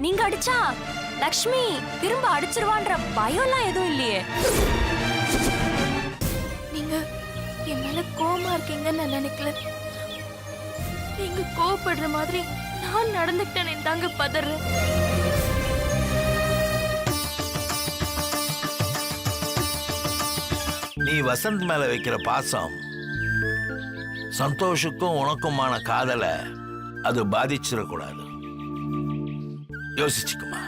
நீங்க அடிச்சா லக்ஷ்மி திரும்ப அடிச்சிருவான்ற பயம்லாம் எதுவும் இல்லையே. நீங்க என் மேல கோவமா இருக்கீங்கன்னு நான் நினைக்கல. நீங்க கோவப்படுற மாதிரி நான் நடந்துக்கிட்டேன் தாங்க பதறேன். நீ வசந்த் மேல வைக்கிற பாசம் சந்தோஷுக்கும் உனக்குமான காதலை அது பாதிச்சிடக்கூடாது. யோசிச்சுக்குமா.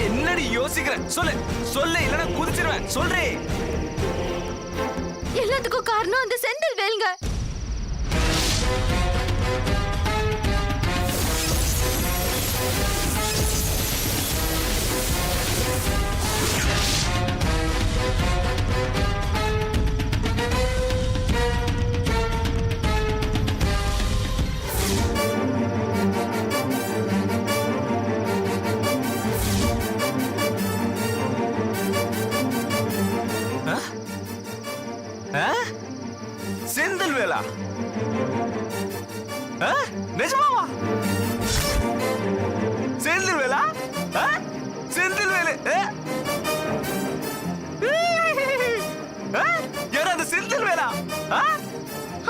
என்னடி யோசிக்கிற? சொல்லு சொல்லு, இல்லைன்னா குதிச்சிருவேன். சொல்றேன். எல்லாத்துக்கும் காரணம் அந்த செந்தில் வேல்ங்க. செந்தில் வேலா? நிஜமாவா? செந்தில் வேலா? செந்தில் வேலு யார் அந்த செந்தில் வேலா?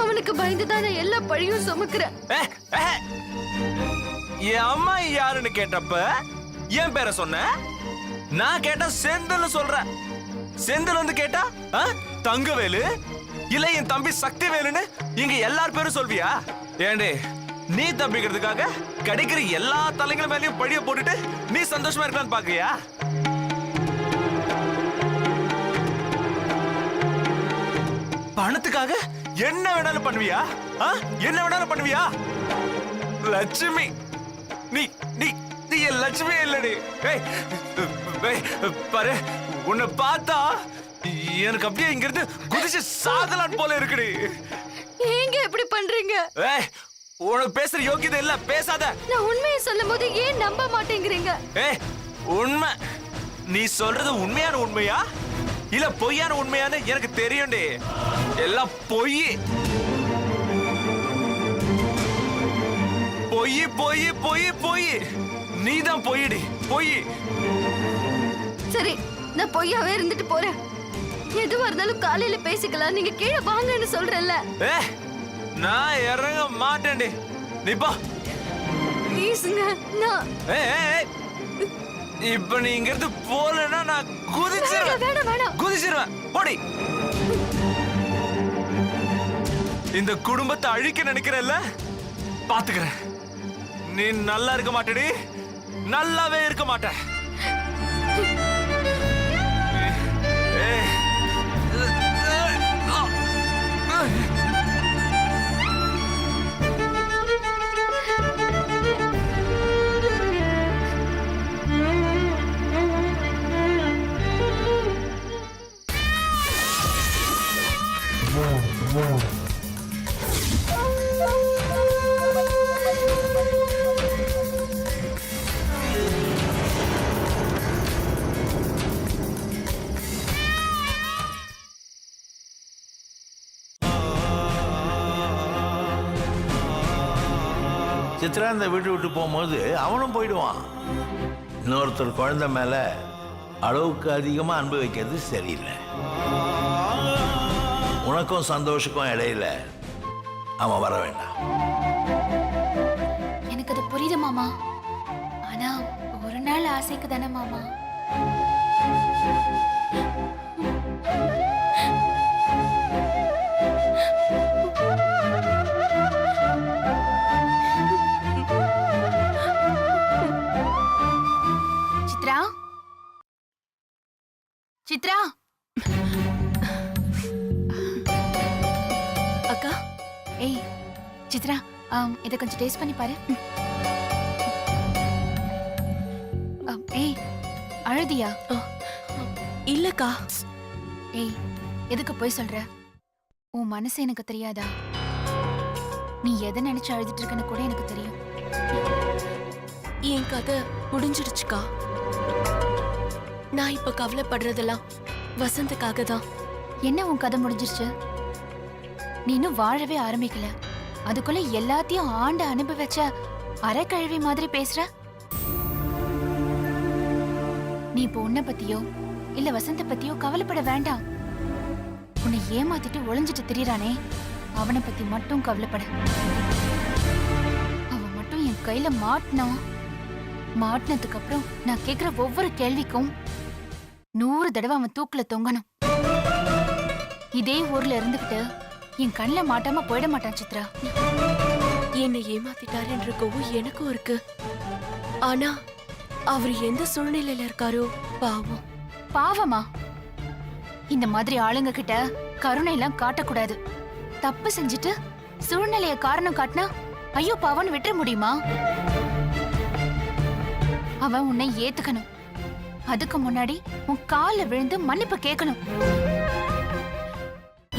அவனுக்கு பயந்துதான் நான் எல்லா பழியும் சுமக்கிறேன். என் அம்மா யாருன்னு கேட்டப்ப என் பேரை சொன்ன. நான் கேட்டா செந்தில் சொல்றேன். செந்தில் வந்து கேட்டா தங்கவேலு இல்ல என் தம்பி சக்தி வேலுன்னு இங்க எல்லார் பேரும் சொல்வியா? ஏண்டே, நீ தப்பிக்கிறதுக்காக கிடைக்கிற எல்லா தலைங்களும் மேலயும் பழிய போட்டுட்டு நீ சந்தோஷமா இருக்கலாம்னு பாக்குறியா? பணத்துக்காக என்ன வேணாலும் பண்ணுவியா? என்ன வேணாலும் பண்ணுவியா? லட்சுமி, நீ நீ நீ என் லட்சுமி இல்லடி. பாரு, உன்னை பார்த்தா எனக்கு அப்படியே இங்க இருந்து குதிச்சு சாகலான் போல இருக்குடி. ஏங்க இப்படி பண்றீங்க? உனக்கு பேசுற யோகியதை இல்ல, பேசாத. நான் உண்மையை சொல்லும் போது ஏன் நம்ப மாட்டேங்கிறீங்க? உண்மை. நீ சொல்றது உண்மையான உண்மையா இல்ல பொய்யான உண்மையான்னு எனக்கு தெரியும்டி. எல்லாம் பொய் பொய் பொய் பொய் பொய். நீதான் பொய்டி, பொய். சரி, நான் பொய்யாவே இருந்துட்டு போறேன். எதுவா இருந்தாலும் காலையில பேசிக்கலாம். நீங்க கீழே வாங்கன்னு சொல்றேன்ல. நான் இறங்க மாட்டேன்டி. நீ போ. ப்ளீஸ்ங்க. நான் இப்ப நீ இங்க இருந்து போலன்னா நான் குதிச்சிருவேன். வேணாம் வேணாம். குதிச்சிருவேன். போடி. இந்த குடும்பத்தை அழிக்க நினைக்கிறல்ல, பாத்துக்கிறேன். நீ நல்லா இருக்க மாட்டேடி, நல்லாவே இருக்க மாட்ட. சித்ரா இந்த வீட்டு விட்டு போகும்போது அவனும் போயிடுவான். இன்னொருத்தர் குழந்தை மேல அளவுக்கு அதிகமா அன்பு வைக்கிறது சரியில்லை. உனக்கும் சந்தோஷக்கும் இடையில அவன் வர வேண்டாம். எனக்கு அது புரியுது மாமா. ஆனா ஒரு நாள் ஆசைக்கு தானே மாமா. சித்ரா, சித்ரா. அக்கா. ஏய் சித்ரா, இதை கொஞ்சம் டேஸ்ட் பண்ணி பாரு. ஏய், அழுதியா? இல்லக்கா. ஏய், எதுக்கு போய் சொல்ற? உன் மனசு எனக்கு தெரியாதா? நீ எதை நினைச்சு அழுதுட்டு இருக்கன்னு கூட எனக்கு தெரியும். என் கதை முடிஞ்சிடுச்சுக்கா. நான் இப்ப கவலைப்படுறதெல்லாம் வசந்துக்காக தான். என்ன உன் கதை முடிஞ்சிருச்சு? நீ இன்னும் வாழவே ஆரம்பிக்கல, அதுக்குள்ள எல்லாத்தையும் ஆண்டு அனுபவிச்ச அரைக்கழுவி மாதிரி பேசுற. நீ இப்போ உன்னை பத்தியோ இல்ல வசந்த பத்தியோ கவலைப்பட வேண்டாம். உன்னை ஏமாத்திட்டு ஒளிஞ்சிட்டு திரியறானே, அவனை பத்தி மட்டும் கவலைப்பட. அவன் மட்டும் என் கையில மாட்டினதுக்கு அப்புறம் நான் கேக்குற ஒவ்வொரு கேள்விக்கும் 100 தடவை அவன் தூக்குல தொங்கணும். இதே ஊர்ல இருந்துகிட்டு என் கண்ணுல மாட்டாம போயிட மாட்டான் சித்ரா. என்னை ஏமாத்திட்டாருன்ற கோவம் எனக்கும் இருக்கு. ஆனா அவர் எந்த சூழ்நிலையில இருக்காரோ பாவம். பாவமா? இந்த மாதிரி ஆளுங்க கிட்ட கருணை எல்லாம் காட்டக்கூடாது. தப்பு செஞ்சுட்டு சூழ்நிலைய காரணம் காட்டினா ஐயோ பாவன்னு விட்டுற முடியுமா? அவன் உன்னை ஏத்துக்கணும். அதுக்கு முன்னாடி உன் கால்ல விழுந்து மன்னிப்பு கேட்கணும்.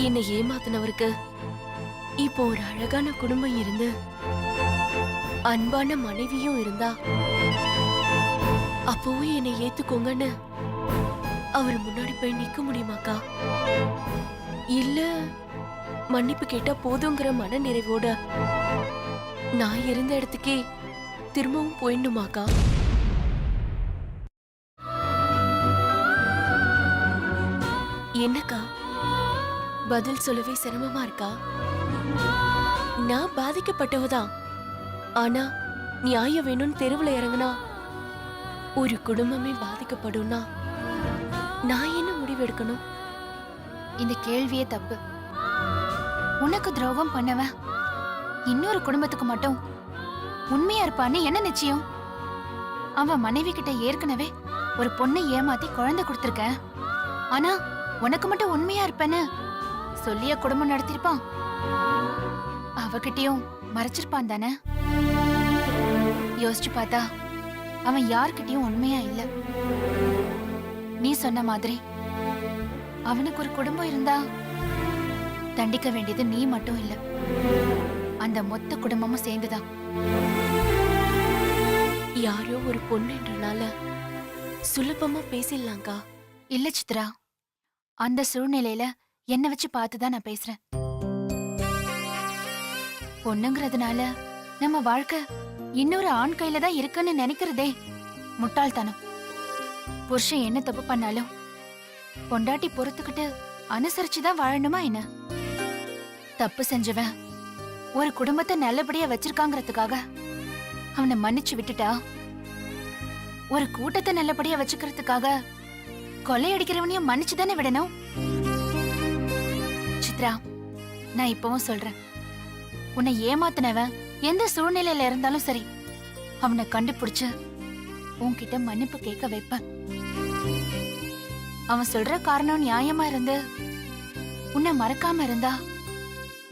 என்னை ஏமாத்தினவருக்கு இப்போ ஒரு அழகான குடும்பம் இருந்து அன்பான மனைவியும் இருந்தா அப்பவும் என்னை ஏத்துக்கோங்கன்னு அவர் முன்னாடி போய் நிக்க முடியுமாக்கா? இல்ல மன்னிப்பு கேட்டா போதுங்கிற மன நிறைவோட நான் இருந்த இடத்துக்கே திரும்பவும் போயிடணுமாக்கா? என்னக்கா பதில் சொல்லவே சிரமமா இருக்கா? நான் பாதிக்கப்பட்டவதான். ஆனா நியாயம் வேணும்னு தெருவுல இறங்குனா ஒரு குடும்பமே பாதிக்கப்படும்னா நான் என்ன முடிவெடுக்கணும்? இந்த கேள்வியே தப்பு. உனக்கு துரோகம் பண்ணவன் இன்னொரு குடும்பத்துக்கு மட்டும் உண்மையா இருப்பான்னு என்ன நிச்சயம்? அவன் மனைவி கிட்ட ஏற்கனவே ஒரு பொண்ணை ஏமாத்தி குழந்தை கொடுத்திருக்க. ஆனா உனக்கு மட்டும் உண்மையா இருப்பேன்னு சொல்லிய குடும்பம் நடத்திருப்பான். அவகிட்டயும் மறைச்சிருப்பான் தானே? யோசிச்சு பார்த்தா அவன் யார்கிட்டயும் உண்மையா இல்ல. நீ சொன்ன மாதிரி அவனுக்கு ஒரு குடும்பம் இருந்தா தண்டிக்க வேண்டியது நீ மட்டும் இல்ல, அந்த மொத்த குடும்பமும் சேர்ந்துதான். யாரோ ஒரு பொண்ணுன்றனால சுலபமா பேசிடலாங்கா. இல்ல சித்ரா, அந்த சூழ்நிலையில என்ன வச்சு பார்த்துதான் நான் பேசுறேன். பொண்ணுங்கிறதுனால நம்ம வாழ்க்கை இன்னொரு ஆண் கையில தான் இருக்குன்னு நினைக்கிறதே முட்டாள்தனம். புருஷன் என்ன தப்பு பண்ணாலும் பொண்டாட்டி பொறுத்துக்கிட்டு அனுசரிச்சுதான் வாழணுமா என்ன? தப்பு செஞ்சவன் ஒரு குடும்பத்தை நல்லபடியா வச்சிருக்காங்கிறதுக்காக அவனை மன்னிச்சு விட்டுட்டா, ஒரு கூட்டத்தை நல்லபடியா வச்சுக்கிறதுக்காக கொள்ளையடிக்கிறவனையும் மன்னிச்சுதானே விடணும். சித்ரா, நான் இப்பவும் சொல்றேன், உன்னை ஏமாத்தினவன் எந்த சூழ்நிலையில இருந்தாலும் சரி, அவனை கண்டுபிடிச்சு உன்கிட்ட மன்னிப்பு கேட்க வைப்பேன். அவன் சொல்ற காரணம் நியாயமா இருந்து உன்னை மறக்காம இருந்தா,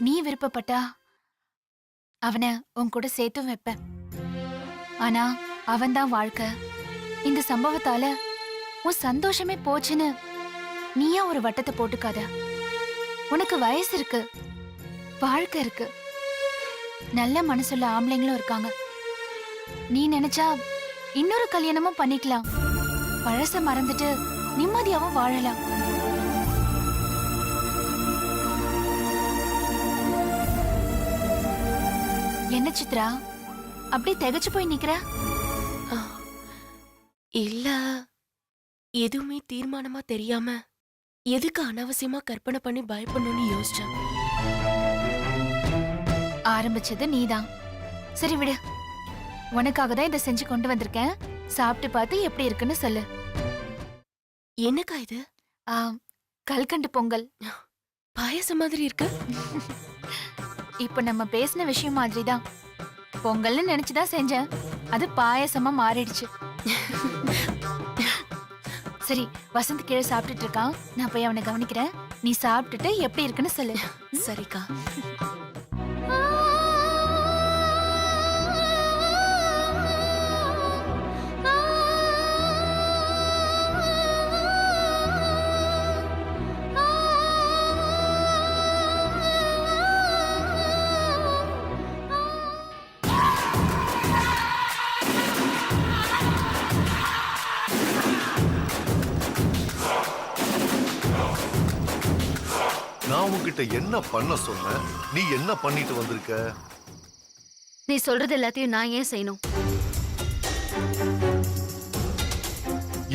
நீ விருப்பப்பட்டா அவனை உன் கூட சேர்த்து வைப்பேன். ஆனா அவன்தான் வாழ்க்கை, இந்த சம்பவத்தால உன் சந்தோஷமே போச்சுன்னு நீயா ஒரு வட்டத்தை போட்டுக்காத. உனக்கு வயசு இருக்கு, வாழ்க்கை இருக்கு, நல்ல மனசுள்ள ஆம்பளைங்களும் இருக்காங்க. நீ நினைச்சா இன்னொரு கல்யாணமும் பண்ணிக்கலாம், பழச மறந்துட்டு நிம்மதியாவும் வாழலாம். என்ன சித்ரா, அப்படி திகச்சு போய் நிக்கிற? இல்ல, எதுவுமே தீர்மானமா தெரியாம எதுக்கு அனாவசியமா கற்பனை பண்ணி பயப்படணும்னு யோசிச்சேன். ஆரம்பிச்சது நீதான். சரி விடு, உனக்காக தான் இதை செஞ்சு கொண்டு வந்திருக்கேன். சாப்பிட்டு பார்த்து எப்படி இருக்குன்னு சொல்லு. என்னக்கா இது? கல்கண்டு பொங்கல். பாயசம் மாதிரி இருக்கு. இப்ப நம்ம பேசின விஷயம் மாதிரிதான். பொங்கல்னு நினைச்சுதான் செஞ்சேன், அது பாயசமா மாறிடுச்சு. சரி, வசந்த் கீழே சாப்பிட்டுட்டு இருக்கான், நான் போய் அவனை கவனிக்கிறேன். நீ சாப்பிட்டுட்டு எப்படி இருக்குன்னு சொல்லு. சரிக்கா. உன்கிட்ட என்ன பண்ண சொன்ன? நீ என்ன பண்ணிட்டு வந்திருக்க? நீ சொல்றது எல்லாத்தையும் நான் ஏன் செய்யணும்?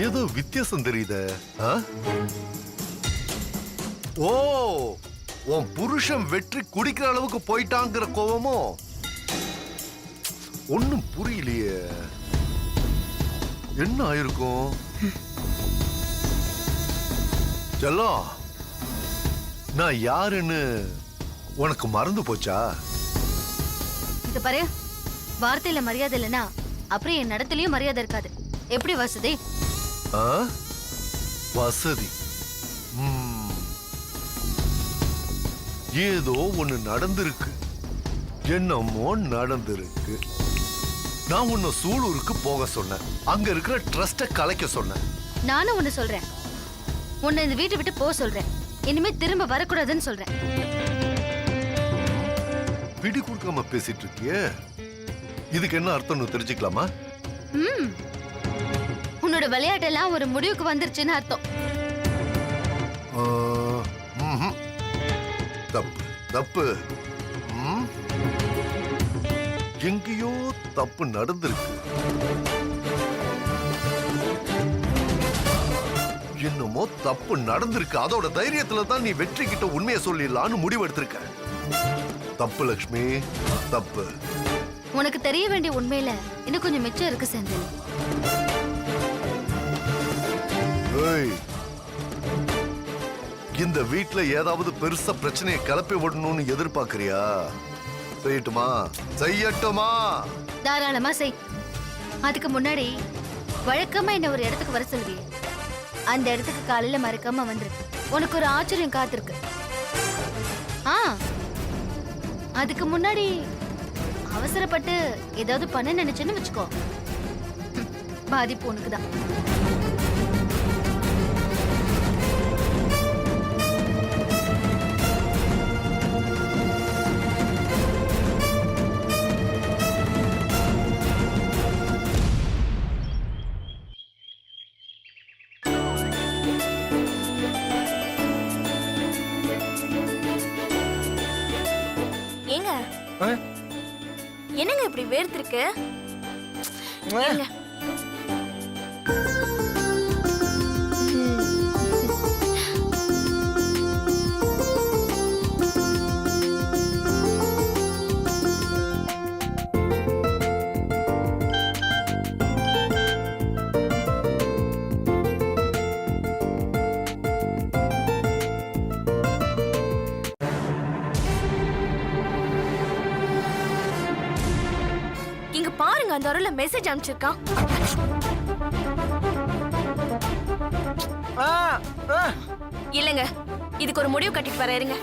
ஏதோ வித்தியாசம் தெரியுதே. ஆ? ஓ, உன் புருஷன் வெற்றி குடிக்கிற அளவுக்கு போயிட்டாங்கிற கோவமோ? ஒண்ணும் புரியலையே. என்ன ஆயிருக்கும்? செல்லம், நான் யாருன்னு உனக்கு மறந்து போச்சா? இது பாரு, வார்த்தையில மரியாதை இல்லைன்னா அப்புறம் என் நடத்திலயும் மரியாதை இருக்காது. எப்படி வசதி? ஆ? வசதி. ஏதோ ஒண்ணு நடந்திருக்கு. என்னமோ நடந்திருக்கு. நான் உன்னை சூலூருக்கு போக சொன்னேன். அங்க இருக்கிற ட்ரஸ்ட கலைக்க சொன்னேன். நானும் ஒண்ணு சொல்றேன். உன்னை இந்த வீட்டை விட்டு போக சொல்றேன். இனிமே திரும்ப வரக்கூடாதுன்னு சொல்றேன். பிடி கொடுக்காம பேசிட்டு இருக்கியே, இதுக்கு என்ன அர்த்தம்னு தெரிஞ்சுக்கலாமா? உன்னோட விளையாட்டெல்லாம் ஒரு முடிவுக்கு வந்துருச்சுன்னு அர்த்தம். ஆ, ம்ஹும். தப்பு தப்பு. எங்கேயோ தப்பு நடந்திருக்கு. என்னமோ தப்பு நடந்திருக்கு. அதோட தைரியத்துல தான் நீ வெற்றி கிட்ட உண்மையை சொல்லிடலான்னு முடிவெடுத்திருக்க. தப்பு லக்ஷ்மி, தப்பு. உனக்கு தெரிய வேண்டிய உண்மையில இன்னும் கொஞ்சம் மிச்சம் இருக்கு செந்தில். ஏய், இந்த வீட்ல ஏதாவது பெருசா பிரச்சனையை கிளப்பி விடணும்னு எதிர்பார்க்கறியா? செய்யட்டுமா? செய்யட்டுமா? தாராளமா செய். அதுக்கு முன்னாடி வழக்கமா என்ன ஒரு இடத்துக்கு வர சொல்லுவியே, அந்த இடத்துக்கு காலையில மறக்காம வந்துரு. உனக்கு ஒரு ஆச்சரியம் காத்திருக்கு. ஆ, அதுக்கு முன்னாடி அவசரப்பட்டு ஏதாவது பண்ண நினைச்சேன்னு வச்சுக்கோ, பாதிப்பு உனக்குதான். ஏங்க, என்னங்க இப்படி வேர்த்திருக்கு? ஏங்க. இங்க பாருங்க, அந்த அருள மெசேஜ் அனுப்பிச்சிருக்கான். இல்லங்க, இதுக்கு ஒரு முடிவு கட்டிட்டு வர இருங்க.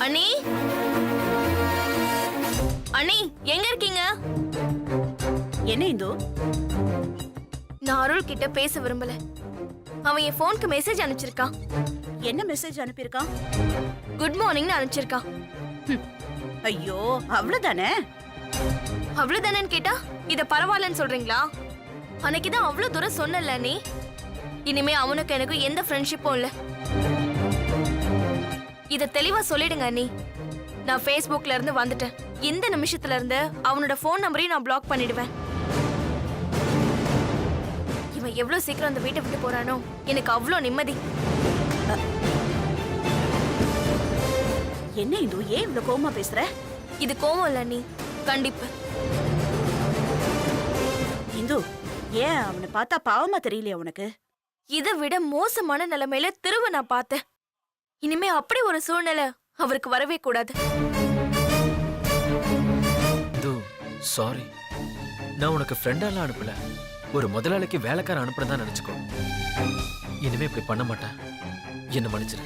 அண்ணி, அண்ணி எங்க இருக்கீங்க? என்ன இந்து? நான் அருள் கிட்ட பேச விரும்பல. அவன் என் போனுக்கு மெசேஜ் அனுப்பிச்சிருக்கான். என்ன மெசேஜ் அனுப்பியிருக்கான்? குட் மார்னிங்னு அனுப்பிச்சிருக்கான். ஐயோ, அவ்வளவுதானே? அவ்வளவுதானேன்னு கேட்டா இத பரவாயில்லன்னு சொல்றீங்களா? அன்னைக்குதான் அவ்வளவு தூரம் சொன்னல நீ. இனிமே அவனுக்கு எனக்கு எந்த ஃப்ரெண்ட்ஷிப்பும் இல்ல. இத தெளிவா சொல்லிடுங்க அண்ணி. நான் Facebookல இருந்து வந்துட்டேன். இந்த நிமிஷத்துல இருந்து அவனோட போன் நம்பரையும் நான் பிளாக் பண்ணிடுவேன். இவன் எவ்வளவு சீக்கிரம் அந்த வீட்டை விட்டு போறானோ எனக்கு அவ்வளவு நிம்மதி. என்ன இந்து, ஏன் இவ்வளவு கோவமா பேசுற? இது கோவம் இல்ல அண்ணி, கண்டிப்பு. இந்து, ஏன் அவனை பார்த்தா பாவமா தெரியலையா உனக்கு? இதை விட மோசமான நிலைமையில திரும்ப நான் பார்த்தேன். இனிமே அப்படி ஒரு சூழ்நிலை அவருக்கு வரவே கூடாது. சாரி, நான் உனக்கு ஃப்ரெண்டாலாம் அனுப்பல. ஒரு முதலாளிக்கு வேலைக்கார அனுப்புறதா நினைச்சுக்கோ. இனிமே இப்படி பண்ண மாட்டேன். என்ன மன்னிச்சிரு.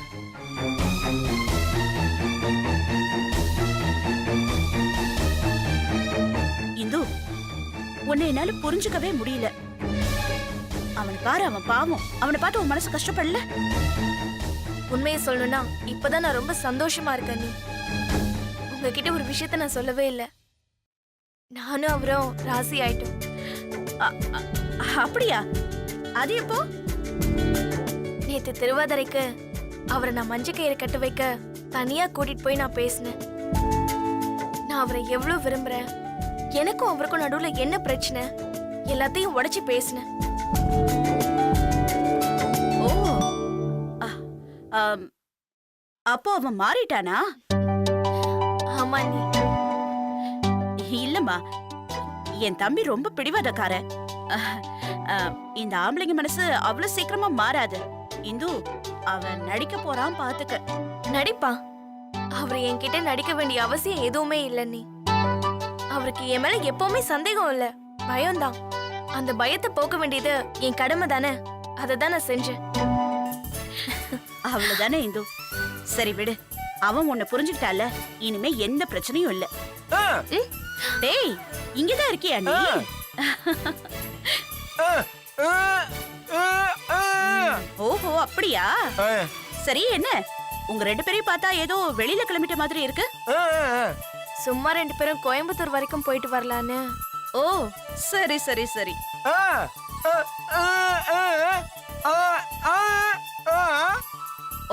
இந்து, உன்னை என்னால புரிஞ்சுக்கவே முடியல. அவன் பாரு, அவன் பாவம். அவனை பார்த்து உன் மனசு கஷ்டப்படல? உண்மையை சொல்லணும்னா இப்பதான் நான் ரொம்ப சந்தோஷமா இருக்கேன். நீ உங்ககிட்ட ஒரு விஷயத்த நான் சொல்லவே இல்லை. நானும் அவரும் ராசி ஆயிட்டோம். அப்படியா? அது எப்போ? நேத்து திருவாதிரைக்கு அவரை நான் மஞ்ச கயிறு கட்ட வைக்க தனியா கூட்டிட்டு போய் நான் பேசினேன். நான் அவரை எவ்வளவு விரும்புறேன், எனக்கும் அவருக்கும் நடுவுல என்ன பிரச்சனை, எல்லாத்தையும் உடைச்சு பேசினேன். ஓ, அப்போ அவன் மாறிட்டானா? ஆமா நீ. இல்லம்மா, என் தம்பி ரொம்ப பிடிவாதக்காரன். இந்த ஆம்பளைங்க மனசு அவ்வளவு சீக்கிரமா மாறாது. இந்து, அவன் நடிக்க போறான், பாத்துக்க. நடிப்பா. அவர் என்கிட்ட நடிக்க வேண்டிய அவசியம் எதுவுமே இல்ல நீ. அவருக்கு என் மேல எப்பவுமே சந்தேகம் இல்ல, பயம்தான். அந்த பயத்தை போக்க வேண்டியது என் கடமை தானே, அதை தான் நான் செஞ்சேன். அவ்வளவுதானே இந்து. சரி விடு, அவன் உன்னை புரிஞ்சுக்கிட்டால, இனிமே எந்த பிரச்சனையும் இல்ல. டேய், இங்கதான் இருக்கியா நீ? ஓஹோ, அப்படியா? சரி, என்ன உங்க 2 பேரையும் பார்த்தா ஏதோ வெளியில கிளம்பிட்ட மாதிரி இருக்கு. சும்மா 2 பேரும் கோயம்புத்தூர் வரைக்கும் போயிட்டு வரலான்னு. ஓ, சரி சரி சரி.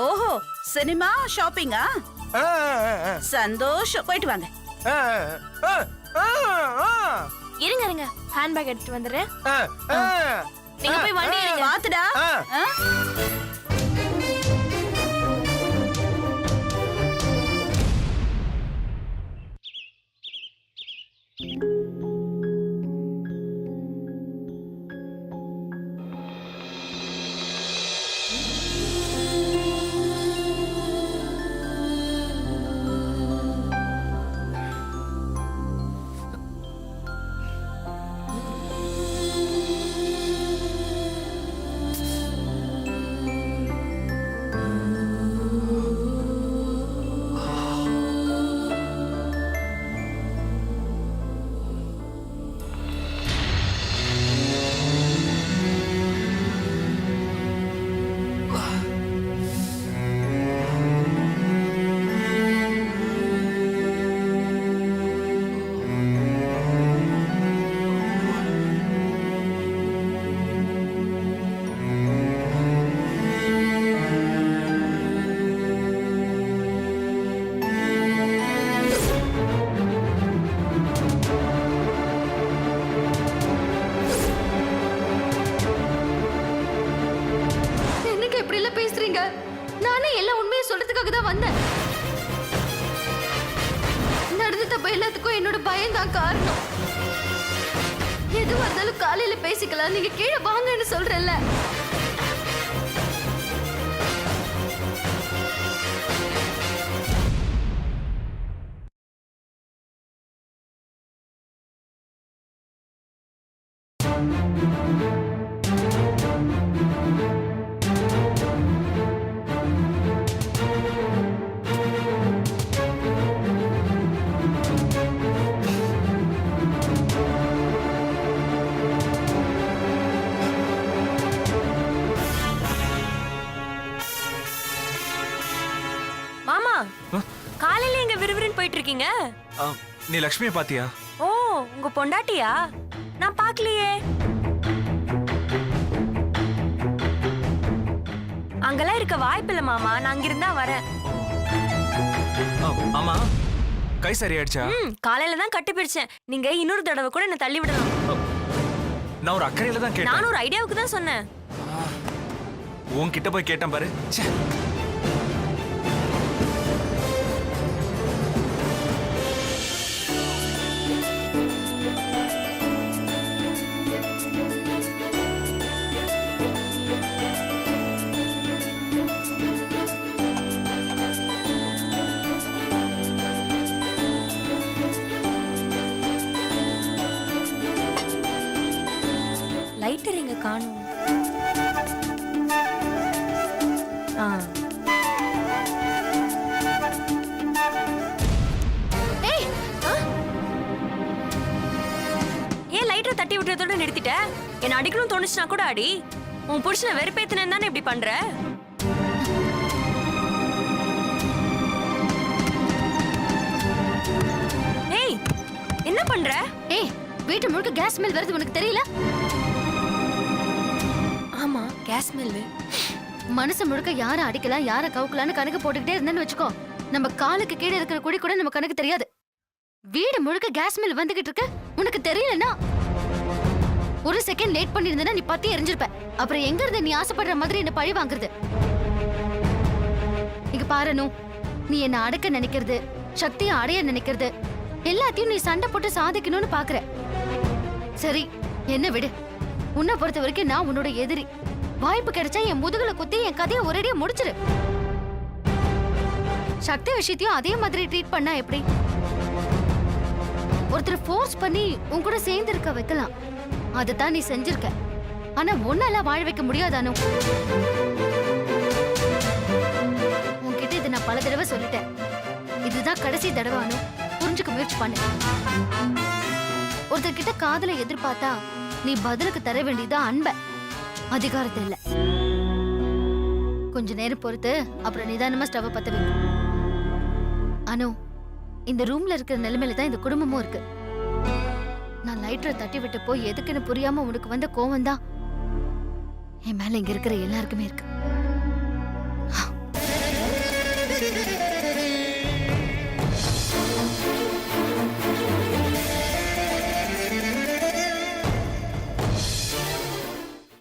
ஓஹோ, சினிமா ஷாப்பிங்கா? சந்தோஷம், போயிட்டு வாங்க. இருங்க இருங்க, ஹேண்ட்பேக் எடுத்துட்டு வந்துடுறேன். நீங்க போய் வண்டி எடுங்க. பாத்துடா. நானே எல்லா உண்மையை சொல்றதுக்காக தான் வந்தேன். நடந்த தப்பு எல்லாத்துக்கும் என்னோட பயம் தான் காரணம். எதுவா இருந்தாலும் காலையில பேசிக்கலாம், நீங்க கீழே வாங்கன்னு சொல்றேன்ல. மாமா, காலையில எங்க விறுவிறுன்னு போயிட்டு இருக்கீங்க? நீ லக்ஷ்மியை பாத்தியா? ஓ, உங்க பொண்டாட்டியா? நான் பார்க்கலையே. அங்கெல்லாம் இருக்க வாய்ப்பில்ல மாமா, நான் அங்கிருந்தா வரேன். ஆமா, கை சரியாயிடுச்சா? காலையில தான் கட்டி பிடிச்சேன். நீங்க இன்னொரு தடவை கூட என்ன தள்ளி விடலாம். நான் ஒரு அக்கறையில தான் கேட்டேன். நான் ஒரு ஐடியாவுக்கு தான் சொன்னேன். உன்கிட்ட போய் கேட்டேன் பாரு. லைட்டர் எங்க காணோம்? ஏன் லைட்டரை தட்டி விட்டுறதோட நிறுத்திட்ட? என்ன அடிக்கணும் தோணுச்சுனா கூட அடி. உன் புருஷனை வெறுப்பேத்தினேன்னு தானே இப்படி பண்ற? ஏய், என்ன பண்ற? ஏய், வீட்டு முழுக்க கேஸ் ஸ்மெல் வருது உனக்கு தெரியல? ஆமா, கேஸ் ஸ்மெல்லு. மனசு முழுக்க யார அடிக்கலாம் யார கவுக்கலான்னு கணக்கு போட்டுக்கிட்டே இருந்தேன்னு வச்சுக்கோ, நம்ம காலுக்கு கீழே இருக்கிற குடி கூட நம்ம கணக்கு தெரியாது. வீடு முழுக்க கேஸ் ஸ்மெல் வந்துகிட்டு இருக்கு, உனக்கு தெரியலன்னா ஒரு செகண்ட் லேட் பண்ணிருந்தேன்னா நீ பத்தி எரிஞ்சிருப்ப. அப்புறம் எங்க இருந்து நீ ஆசைப்படுற மாதிரி என்ன பழி வாங்குறது? இங்க பாருனு, நீ என்ன அடக்க நினைக்கிறது, சக்தியை அடைய நினைக்கிறது எல்லாத்தையும் நீ சண்டை போட்டு சாதிக்கணும்னு பாக்குற. சரி, என்ன விடு. உன்னை பொறுத்த வரைக்கும் நான் உன்னோட எதிரி. வாய்ப்பு கிடைச்சா என் முதுகுல குத்தி என் கதையை ஒரேடியா முடிச்சிரு. சக்தி விஷயத்தையும் அதே மாதிரி ட்ரீட் பண்ணா எப்படி? ஒருத்தர் ஃபோர்ஸ் பண்ணி உன் கூட சேர்ந்து இருக்க வைக்கலாம், அதைத்தான் நீ செஞ்சிருக்க. ஆனா ஒன்னால வாழ வைக்க முடியாதானோ? உன்கிட்ட இதை நான் பல தடவை சொல்லிட்டேன். இதுதான் கடைசி தடவானோ, புரிஞ்சுக்க முயற்சி பண்ணு. ஒருத்தர்கிட்ட காதலை எதிர்பார்த்தா நீ பதிலுக்கு தர வேண்டியதா அன்ப, அதிகாரத்தை இல்ல. கொஞ்ச நேரம் பொறுத்து அப்புறம் நிதானமா ஸ்டவ் பத்த வை. அனு, இந்த ரூம்ல இருக்கிற நிலைமையில தான் இந்த குடும்பமும் இருக்கு. நான் லைட்டரை தட்டி விட்டு போய் எதுக்குன்னு புரியாம உனக்கு வந்த கோவம் தான் என் மேல இங்க இருக்கிற எல்லாருக்குமே இருக்கு.